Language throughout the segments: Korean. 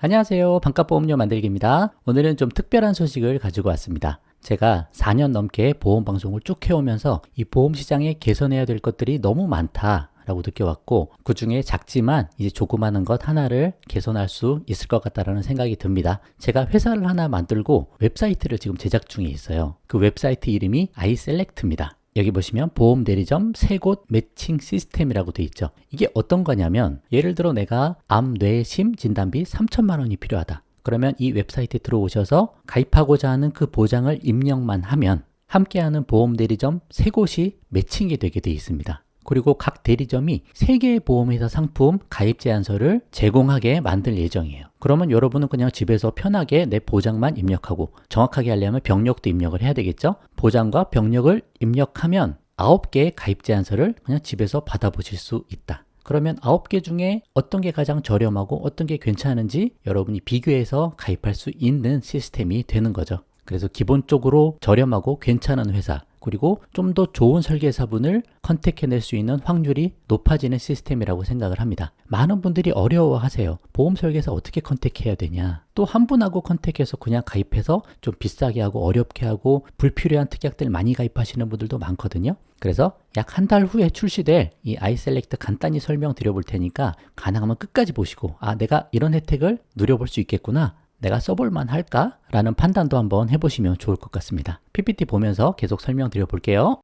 안녕하세요. 반값보험료 만들기입니다. 오늘은 좀 특별한 소식을 가지고 왔습니다. 제가 4년 넘게 보험 방송을 쭉 해오면서 이 보험 시장에 개선해야 될 것들이 너무 많다라고 느껴왔고, 그 중에 작지만 이제 조그마한 것 하나를 개선할 수 있을 것 같다라는 생각이 듭니다. 제가 회사를 하나 만들고 웹사이트를 지금 제작 중에 있어요. 그 웹사이트 이름이 아이셀렉트입니다. 여기 보시면 보험 대리점 세 곳 매칭 시스템이라고 되어 있죠. 이게 어떤 거냐면, 예를 들어 내가 암, 뇌, 심 진단비 3천만 원이 필요하다. 그러면 이 웹사이트에 들어오셔서 가입하고자 하는 그 보장을 입력만 하면 함께하는 보험 대리점 세 곳이 매칭이 되게 되어 있습니다. 그리고 각 대리점이 3개의 보험회사 상품 가입 제안서를 제공하게 만들 예정이에요. 그러면 여러분은 그냥 집에서 편하게 내 보장만 입력하고, 정확하게 하려면 병력도 입력을 해야 되겠죠? 보장과 병력을 입력하면 9개의 가입 제안서를 그냥 집에서 받아보실 수 있다. 그러면 9개 중에 어떤 게 가장 저렴하고 어떤 게 괜찮은지 여러분이 비교해서 가입할 수 있는 시스템이 되는 거죠. 그래서 기본적으로 저렴하고 괜찮은 회사, 그리고 좀 더 좋은 설계사분을 컨택해낼 수 있는 확률이 높아지는 시스템이라고 생각을 합니다. 많은 분들이 어려워하세요. 보험 설계사 어떻게 컨택해야 되냐. 또 한 분하고 컨택해서 그냥 가입해서 좀 비싸게 하고 어렵게 하고 불필요한 특약들 많이 가입하시는 분들도 많거든요. 그래서 약 한 달 후에 출시될 이 아이셀렉트 간단히 설명드려 볼 테니까 가능하면 끝까지 보시고, 내가 이런 혜택을 누려볼 수 있겠구나, 내가 써볼만 할까? 라는 판단도 한번 해보시면 좋을 것 같습니다. PPT 보면서 계속 설명드려 볼게요.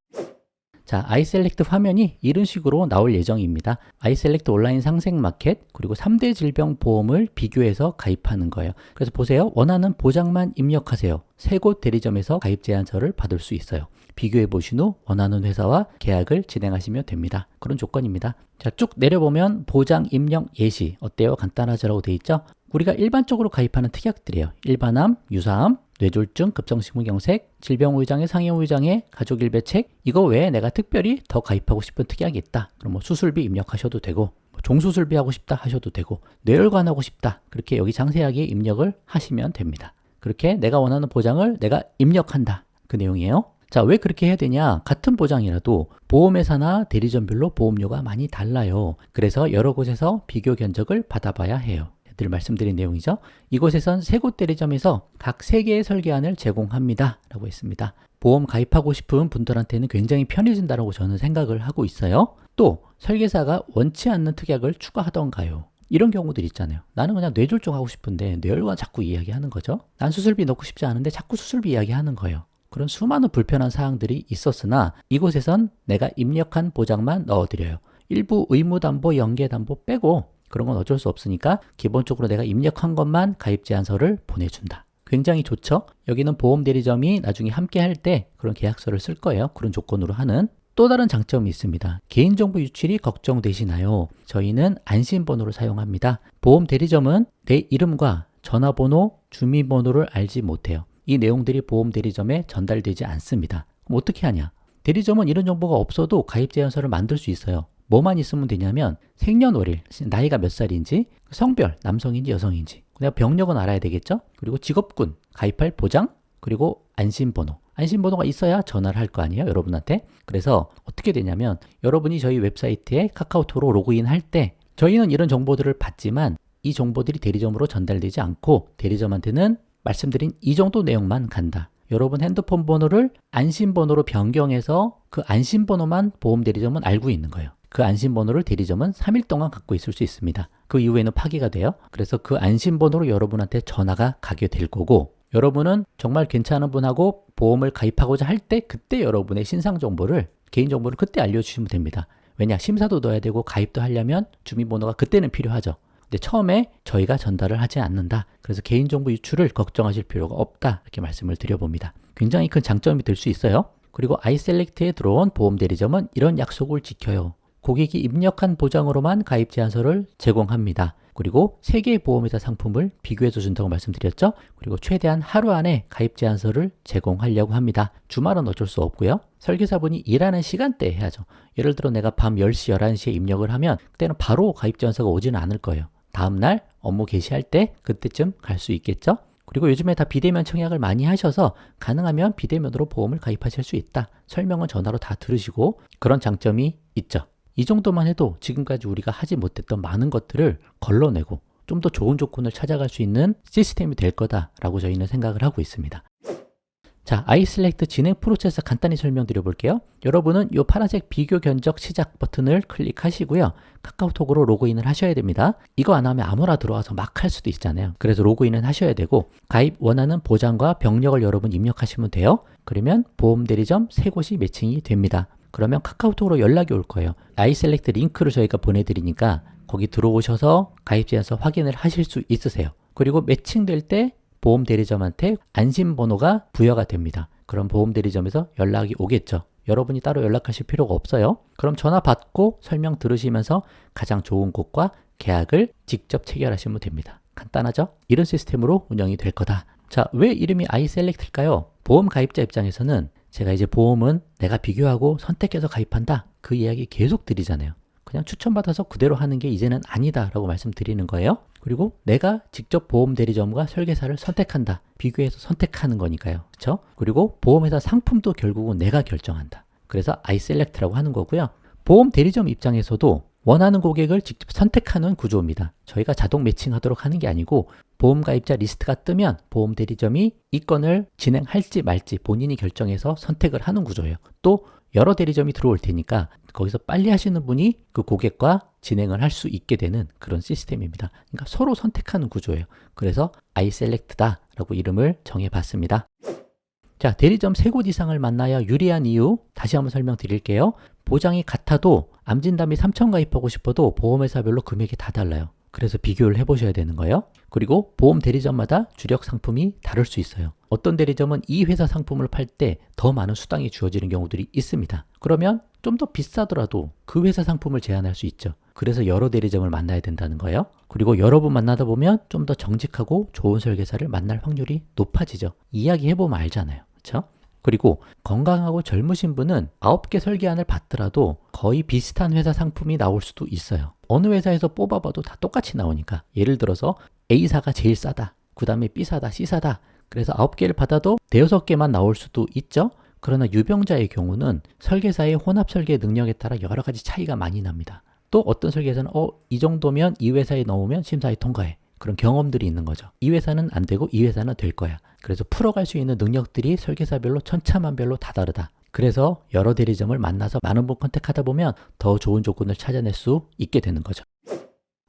자, 아이셀렉트 화면이 이런 식으로 나올 예정입니다. 아이셀렉트 온라인 상생 마켓, 그리고 3대 질병 보험을 비교해서 가입하는 거예요. 그래서 보세요. 원하는 보장만 입력하세요. 3곳 대리점에서 가입 제안서를 받을 수 있어요. 비교해 보신 후 원하는 회사와 계약을 진행하시면 됩니다. 그런 조건입니다. 자, 쭉 내려보면 보장 입력 예시 어때요? 간단하죠라고 되어 있죠? 우리가 일반적으로 가입하는 특약들이에요. 일반암, 유사암, 뇌졸중, 급성심근경색, 질병우의장애, 상해우의장애, 가족일배책, 이거 외에 내가 특별히 더 가입하고 싶은 특약이 있다. 그럼 뭐 수술비 입력하셔도 되고, 종수술비 하고 싶다 하셔도 되고, 뇌혈관 하고 싶다, 그렇게 여기 상세하게 입력을 하시면 됩니다. 그렇게 내가 원하는 보장을 내가 입력한다, 그 내용이에요. 자, 왜 그렇게 해야 되냐? 같은 보장이라도 보험회사나 대리점별로 보험료가 많이 달라요. 그래서 여러 곳에서 비교 견적을 받아봐야 해요. 늘 말씀드린 내용이죠. 이곳에선 3곳 대리점에서 각 3개의 설계안을 제공합니다 라고 했습니다. 보험 가입하고 싶은 분들한테는 굉장히 편해진다고 저는 생각을 하고 있어요. 또 설계사가 원치 않는 특약을 추가하던가요? 이런 경우들 있잖아요. 나는 그냥 뇌졸중 하고 싶은데 뇌혈관 자꾸 이야기하는 거죠. 난 수술비 넣고 싶지 않은데 자꾸 수술비 이야기하는 거예요. 그런 수많은 불편한 사항들이 있었으나 이곳에선 내가 입력한 보장만 넣어드려요. 일부 의무담보, 연계담보 빼고 그런 건 어쩔 수 없으니까 기본적으로 내가 입력한 것만 가입 제안서를 보내준다. 굉장히 좋죠? 여기는 보험 대리점이 나중에 함께 할 때 그런 계약서를 쓸 거예요. 그런 조건으로 하는. 또 다른 장점이 있습니다. 개인정보 유출이 걱정되시나요? 저희는 안심번호를 사용합니다. 보험 대리점은 내 이름과 전화번호, 주민번호를 알지 못해요. 이 내용들이 보험 대리점에 전달되지 않습니다. 그럼 어떻게 하냐? 대리점은 이런 정보가 없어도 가입 제안서를 만들 수 있어요. 뭐만 있으면 되냐면 생년월일, 나이가 몇 살인지, 성별, 남성인지 여성인지, 내가 병력은 알아야 되겠죠? 그리고 직업군, 가입할 보장, 그리고 안심번호. 안심번호가 있어야 전화를 할 거 아니에요, 여러분한테. 그래서 어떻게 되냐면 여러분이 저희 웹사이트에 카카오톡으로 로그인 할 때 저희는 이런 정보들을 받지만 이 정보들이 대리점으로 전달되지 않고 대리점한테는 말씀드린 이 정도 내용만 간다. 여러분 핸드폰 번호를 안심번호로 변경해서 그 안심번호만 보험 대리점은 알고 있는 거예요. 그 안심번호를 대리점은 3일 동안 갖고 있을 수 있습니다. 그 이후에는 파기가 돼요. 그래서 그 안심번호로 여러분한테 전화가 가게 될 거고, 여러분은 정말 괜찮은 분하고 보험을 가입하고자 할 때 그때 여러분의 신상정보를, 개인정보를 그때 알려주시면 됩니다. 왜냐? 심사도 넣어야 되고 가입도 하려면 주민번호가 그때는 필요하죠. 근데 처음에 저희가 전달을 하지 않는다. 그래서 개인정보 유출을 걱정하실 필요가 없다. 이렇게 말씀을 드려봅니다. 굉장히 큰 장점이 될 수 있어요. 그리고 아이셀렉트에 들어온 보험 대리점은 이런 약속을 지켜요. 고객이 입력한 보장으로만 가입 제안서를 제공합니다. 그리고 3개의 보험회사 상품을 비교해서 준다고 말씀드렸죠. 그리고 최대한 하루 안에 가입 제안서를 제공하려고 합니다. 주말은 어쩔 수 없고요. 설계사분이 일하는 시간대에 해야죠. 예를 들어 내가 밤 10시, 11시에 입력을 하면 그때는 바로 가입 제안서가 오지는 않을 거예요. 다음날 업무 개시할 때 그때쯤 갈 수 있겠죠. 그리고 요즘에 다 비대면 청약을 많이 하셔서 가능하면 비대면으로 보험을 가입하실 수 있다. 설명은 전화로 다 들으시고, 그런 장점이 있죠. 이 정도만 해도 지금까지 우리가 하지 못했던 많은 것들을 걸러내고 좀 더 좋은 조건을 찾아갈 수 있는 시스템이 될 거다라고 저희는 생각을 하고 있습니다. 자, 아이셀렉트 진행 프로세스 간단히 설명드려 볼게요. 여러분은 이 파란색 비교 견적 시작 버튼을 클릭하시고요. 카카오톡으로 로그인을 하셔야 됩니다. 이거 안 하면 아무나 들어와서 막 할 수도 있잖아요. 그래서 로그인은 하셔야 되고, 가입 원하는 보장과 병력을 여러분 입력하시면 돼요. 그러면 보험 대리점 3곳이 매칭이 됩니다. 그러면 카카오톡으로 연락이 올 거예요. 아이셀렉트 링크를 저희가 보내드리니까 거기 들어오셔서 가입 제안서 확인을 하실 수 있으세요. 그리고 매칭될 때 보험 대리점한테 안심번호가 부여가 됩니다. 그럼 보험 대리점에서 연락이 오겠죠. 여러분이 따로 연락하실 필요가 없어요. 그럼 전화 받고 설명 들으시면서 가장 좋은 곳과 계약을 직접 체결하시면 됩니다. 간단하죠? 이런 시스템으로 운영이 될 거다. 자, 왜 이름이 아이셀렉트일까요? 보험 가입자 입장에서는 제가 이제 보험은 내가 비교하고 선택해서 가입한다. 그 이야기 계속 드리잖아요. 그냥 추천받아서 그대로 하는 게 이제는 아니다 라고 말씀드리는 거예요. 그리고 내가 직접 보험 대리점과 설계사를 선택한다. 비교해서 선택하는 거니까요. 그렇죠? 그리고 보험회사 상품도 결국은 내가 결정한다. 그래서 아이셀렉트라고 하는 거고요. 보험 대리점 입장에서도 원하는 고객을 직접 선택하는 구조입니다. 저희가 자동 매칭하도록 하는 게 아니고 보험 가입자 리스트가 뜨면 보험 대리점이 이 건을 진행할지 말지 본인이 결정해서 선택을 하는 구조예요. 또 여러 대리점이 들어올 테니까 거기서 빨리 하시는 분이 그 고객과 진행을 할 수 있게 되는 그런 시스템입니다. 그러니까 서로 선택하는 구조예요. 그래서 아이셀렉트다 라고 이름을 정해봤습니다. 자, 대리점 3곳 이상을 만나야 유리한 이유 다시 한번 설명드릴게요. 보장이 같아도 암진단비 3,000 가입하고 싶어도 보험회사별로 금액이 다 달라요. 그래서 비교를 해보셔야 되는 거예요. 그리고 보험 대리점마다 주력 상품이 다를 수 있어요. 어떤 대리점은 이 회사 상품을 팔 때 더 많은 수당이 주어지는 경우들이 있습니다. 그러면 좀 더 비싸더라도 그 회사 상품을 제한할 수 있죠. 그래서 여러 대리점을 만나야 된다는 거예요. 그리고 여러 번 만나다 보면 좀 더 정직하고 좋은 설계사를 만날 확률이 높아지죠. 이야기해보면 알잖아요. 그렇죠? 그리고 건강하고 젊으신 분은 9개 설계안을 받더라도 거의 비슷한 회사 상품이 나올 수도 있어요. 어느 회사에서 뽑아봐도 다 똑같이 나오니까. 예를 들어서 A사가 제일 싸다. 그 다음에 B사다, C사다. 그래서 9개를 받아도 5-6개만 나올 수도 있죠. 그러나 유병자의 경우는 설계사의 혼합 설계 능력에 따라 여러 가지 차이가 많이 납니다. 또 어떤 설계사는 이 정도면 이 회사에 넣으면 심사에 통과해. 그런 경험들이 있는 거죠. 이 회사는 안 되고 이 회사는 될 거야. 그래서 풀어갈 수 있는 능력들이 설계사별로 천차만별로 다 다르다. 그래서 여러 대리점을 만나서 많은 분 컨택하다 보면 더 좋은 조건을 찾아낼 수 있게 되는 거죠.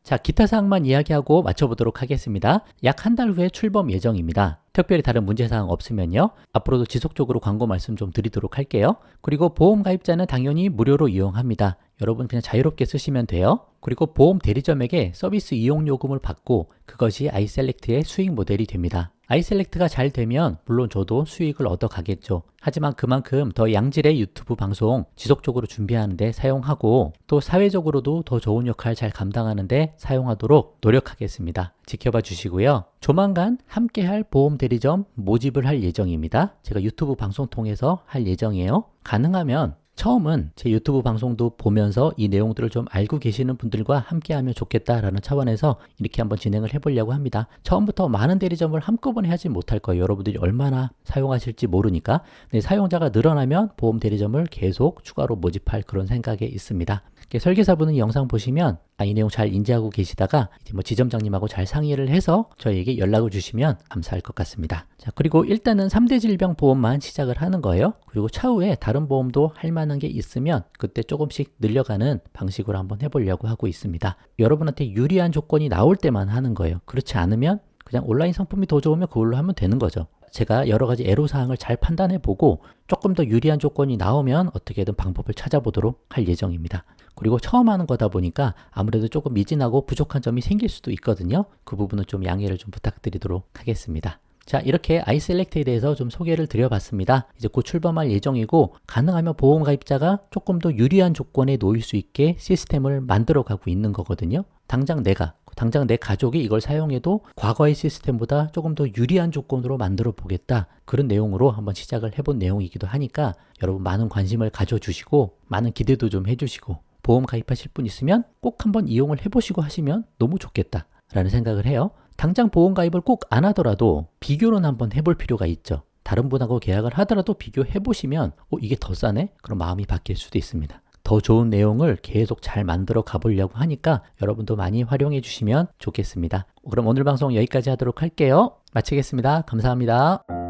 자, 기타 사항만 이야기하고 마쳐보도록 하겠습니다. 약 한 달 후에 출범 예정입니다. 특별히 다른 문제사항 없으면요. 앞으로도 지속적으로 광고 말씀 좀 드리도록 할게요. 그리고 보험 가입자는 당연히 무료로 이용합니다. 여러분 그냥 자유롭게 쓰시면 돼요. 그리고 보험 대리점에게 서비스 이용 요금을 받고 그것이 아이셀렉트의 수익 모델이 됩니다. 아이셀렉트가 잘 되면 물론 저도 수익을 얻어 가겠죠. 하지만 그만큼 더 양질의 유튜브 방송 지속적으로 준비하는데 사용하고 또 사회적으로도 더 좋은 역할 잘 감당하는데 사용하도록 노력하겠습니다. 지켜봐 주시고요. 조만간 함께할 보험 대리점 모집을 할 예정입니다. 제가 유튜브 방송 통해서 할 예정이에요. 가능하면 처음은 제 유튜브 방송도 보면서 이 내용들을 좀 알고 계시는 분들과 함께 하면 좋겠다라는 차원에서 이렇게 한번 진행을 해보려고 합니다. 처음부터 많은 대리점을 한꺼번에 하지 못할 거예요. 여러분들이 얼마나 사용하실지 모르니까. 근데 사용자가 늘어나면 보험 대리점을 계속 추가로 모집할 그런 생각에 있습니다. 설계사분은 이 영상 보시면 이 내용 잘 인지하고 계시다가 이제 지점장님하고 잘 상의를 해서 저희에게 연락을 주시면 감사할 것 같습니다. 자, 그리고 일단은 3대 질병 보험만 시작을 하는 거예요. 그리고 차후에 다른 보험도 할 만한 게 있으면 그때 조금씩 늘려가는 방식으로 한번 해보려고 하고 있습니다. 여러분한테 유리한 조건이 나올 때만 하는 거예요. 그렇지 않으면 그냥 온라인 상품이 더 좋으면 그걸로 하면 되는 거죠. 제가 여러 가지 애로사항을 잘 판단해 보고 조금 더 유리한 조건이 나오면 어떻게든 방법을 찾아보도록 할 예정입니다. 그리고 처음 하는 거다 보니까 아무래도 조금 미진하고 부족한 점이 생길 수도 있거든요. 그 부분은 좀 양해를 좀 부탁드리도록 하겠습니다. 자, 이렇게 아이셀렉트에 대해서 좀 소개를 드려봤습니다. 이제 곧 출범할 예정이고 가능하면 보험 가입자가 조금 더 유리한 조건에 놓일 수 있게 시스템을 만들어 가고 있는 거거든요. 당장 내 가족이 이걸 사용해도 과거의 시스템보다 조금 더 유리한 조건으로 만들어 보겠다. 그런 내용으로 한번 시작을 해본 내용이기도 하니까 여러분 많은 관심을 가져주시고 많은 기대도 좀 해주시고 보험 가입하실 분 있으면 꼭 한번 이용을 해보시고 하시면 너무 좋겠다 라는 생각을 해요. 당장 보험 가입을 꼭 안 하더라도 비교는 한번 해볼 필요가 있죠. 다른 분하고 계약을 하더라도 비교해 보시면 이게 더 싸네? 그럼 마음이 바뀔 수도 있습니다. 더 좋은 내용을 계속 잘 만들어 가보려고 하니까 여러분도 많이 활용해 주시면 좋겠습니다. 그럼 오늘 방송 여기까지 하도록 할게요. 마치겠습니다. 감사합니다.